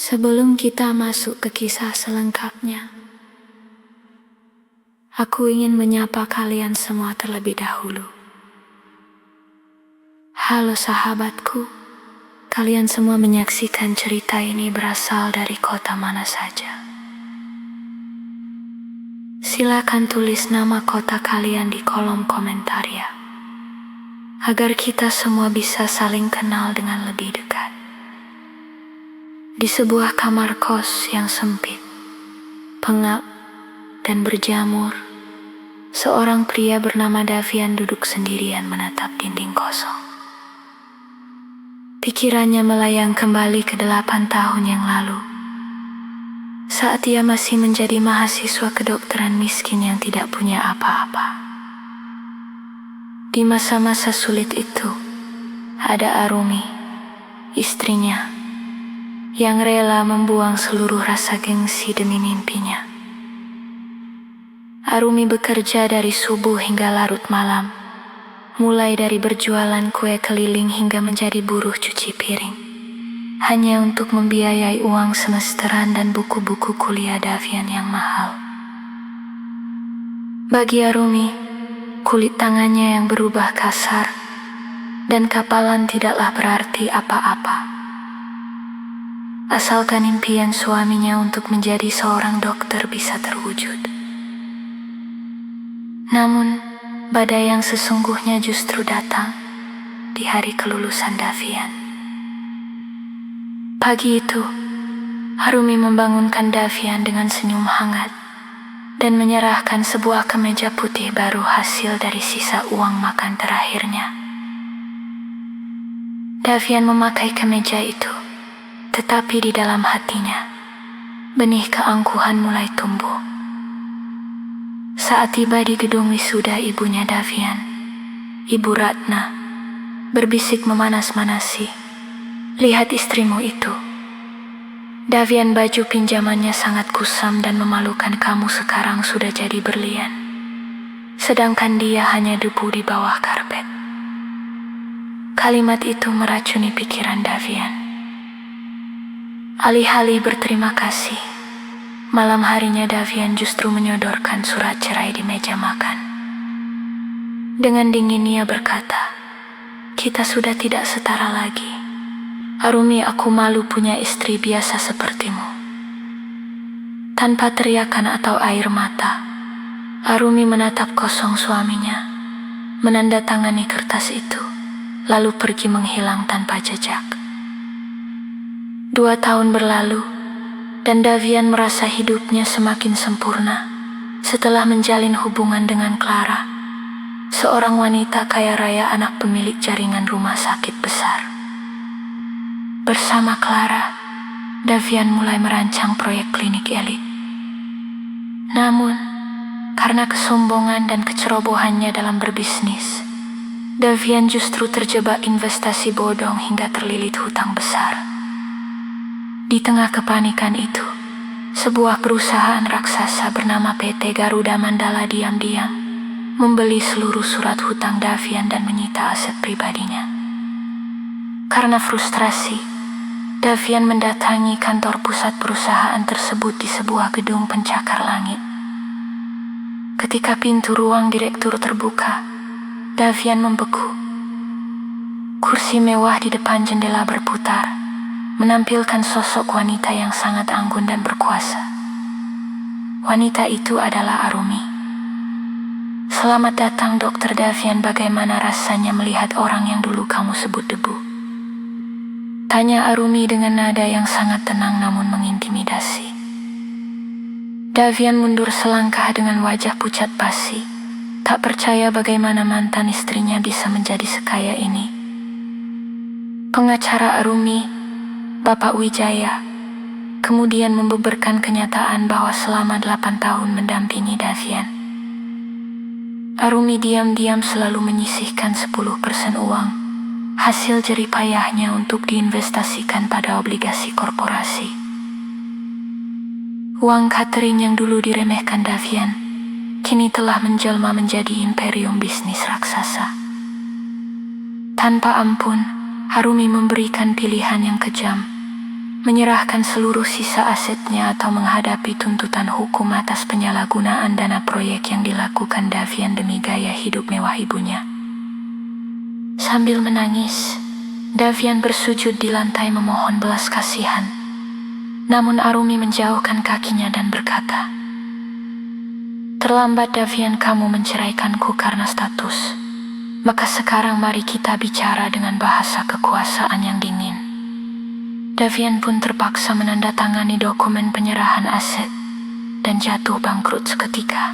Sebelum kita masuk ke kisah selengkapnya, aku ingin menyapa kalian semua terlebih dahulu. Halo sahabatku, kalian semua menyaksikan cerita ini berasal dari kota mana saja. Silakan tulis nama kota kalian di kolom komentar ya, agar kita semua bisa saling kenal dengan lebih dekat. Di sebuah kamar kos yang sempit, pengap, dan berjamur, seorang pria bernama Davian duduk sendirian menatap dinding kosong. Pikirannya melayang kembali ke 8 tahun yang lalu, saat ia masih menjadi mahasiswa kedokteran miskin yang tidak punya apa-apa. Di masa-masa sulit itu, ada Arumi, istrinya, yang rela membuang seluruh rasa gengsi demi mimpinya. Arumi bekerja dari subuh hingga larut malam, mulai dari berjualan kue keliling hingga menjadi buruh cuci piring, hanya untuk membiayai uang semesteran dan buku-buku kuliah Davian yang mahal. Bagi Arumi, kulit tangannya yang berubah kasar dan kapalan tidaklah berarti apa-apa, asalkan impian suaminya untuk menjadi seorang dokter bisa terwujud. Namun, badai yang sesungguhnya justru datang di hari kelulusan Davian. Pagi itu, Arumi membangunkan Davian dengan senyum hangat dan menyerahkan sebuah kemeja putih baru hasil dari sisa uang makan terakhirnya. Davian memakai kemeja itu, tetapi di dalam hatinya, benih keangkuhan mulai tumbuh. Saat tiba di gedung wisuda ibunya Davian, Ibu Ratna, berbisik memanas-manasi, "Lihat istrimu itu. Davian baju pinjamannya sangat kusam dan memalukan, kamu sekarang sudah jadi berlian. Sedangkan dia hanya debu di bawah karpet." Kalimat itu meracuni pikiran Davian. Alih-alih berterima kasih, malam harinya Davian justru menyodorkan surat cerai di meja makan. Dengan dingin ia berkata, "Kita sudah tidak setara lagi. Arumi, aku malu punya istri biasa sepertimu." Tanpa teriakan atau air mata, Arumi menatap kosong suaminya, menandatangani kertas itu, lalu pergi menghilang tanpa jejak. 2 tahun berlalu, dan Davian merasa hidupnya semakin sempurna setelah menjalin hubungan dengan Clara, seorang wanita kaya raya anak pemilik jaringan rumah sakit besar. Bersama Clara, Davian mulai merancang proyek klinik elit. Namun, karena kesombongan dan kecerobohannya dalam berbisnis, Davian justru terjebak investasi bodong hingga terlilit hutang besar. Di tengah kepanikan itu, sebuah perusahaan raksasa bernama PT Garuda Mandala diam-diam membeli seluruh surat hutang Davian dan menyita aset pribadinya. Karena frustrasi, Davian mendatangi kantor pusat perusahaan tersebut di sebuah gedung pencakar langit. Ketika pintu ruang direktur terbuka, Davian membeku. Kursi mewah di depan jendela berputar, menampilkan sosok wanita yang sangat anggun dan berkuasa. Wanita itu adalah Arumi. "Selamat datang, Dokter Davian. Bagaimana rasanya melihat orang yang dulu kamu sebut debu?" tanya Arumi dengan nada yang sangat tenang namun mengintimidasi. Davian mundur selangkah dengan wajah pucat pasi, tak percaya bagaimana mantan istrinya bisa menjadi sekaya ini. Pengacara Arumi, Bapak Wijaya, kemudian membeberkan kenyataan bahwa selama 8 tahun mendampingi Davian, Arumi diam-diam selalu menyisihkan 10% uang hasil jeripayahnya untuk diinvestasikan pada obligasi korporasi. Uang catering yang dulu diremehkan Davian, kini telah menjelma menjadi imperium bisnis raksasa. Tanpa ampun, Arumi memberikan pilihan yang kejam, menyerahkan seluruh sisa asetnya atau menghadapi tuntutan hukum atas penyalahgunaan dana proyek yang dilakukan Davian demi gaya hidup mewah ibunya. Sambil menangis, Davian bersujud di lantai memohon belas kasihan. Namun Arumi menjauhkan kakinya dan berkata, "Terlambat Davian kamu menceraikanku karena status. Maka sekarang mari kita bicara dengan bahasa kekuasaan yang dingin." Davian pun terpaksa menandatangani dokumen penyerahan aset dan jatuh bangkrut seketika.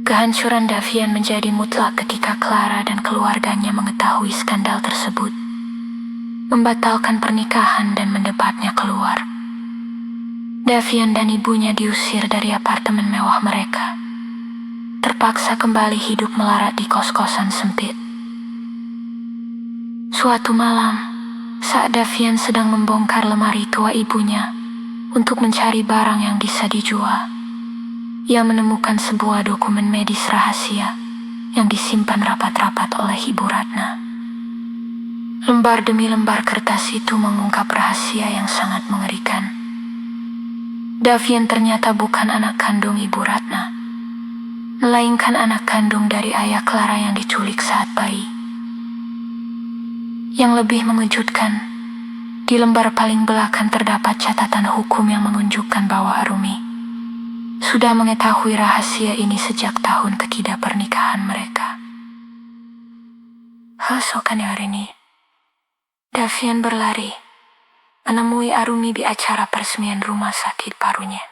Kehancuran Davian menjadi mutlak ketika Clara dan keluarganya mengetahui skandal tersebut, membatalkan pernikahan dan mendepatnya keluar. Davian dan ibunya diusir dari apartemen mewah mereka, terpaksa kembali hidup melarat di kos-kosan sempit. Suatu malam, saat Davian sedang membongkar lemari tua ibunya untuk mencari barang yang bisa dijual, ia menemukan sebuah dokumen medis rahasia yang disimpan rapat-rapat oleh Ibu Ratna. Lembar demi lembar kertas itu mengungkap rahasia yang sangat mengerikan. Davian ternyata bukan anak kandung Ibu Ratna, melainkan anak kandung dari ayah Clara yang diculik saat bayi. Yang lebih mengejutkan, di lembar paling belakang terdapat catatan hukum yang menunjukkan bahwa Arumi sudah mengetahui rahasia ini sejak tahun ketiga pernikahan mereka. Keesokan harinya, Davian berlari menemui Arumi di acara peresmian rumah sakit barunya.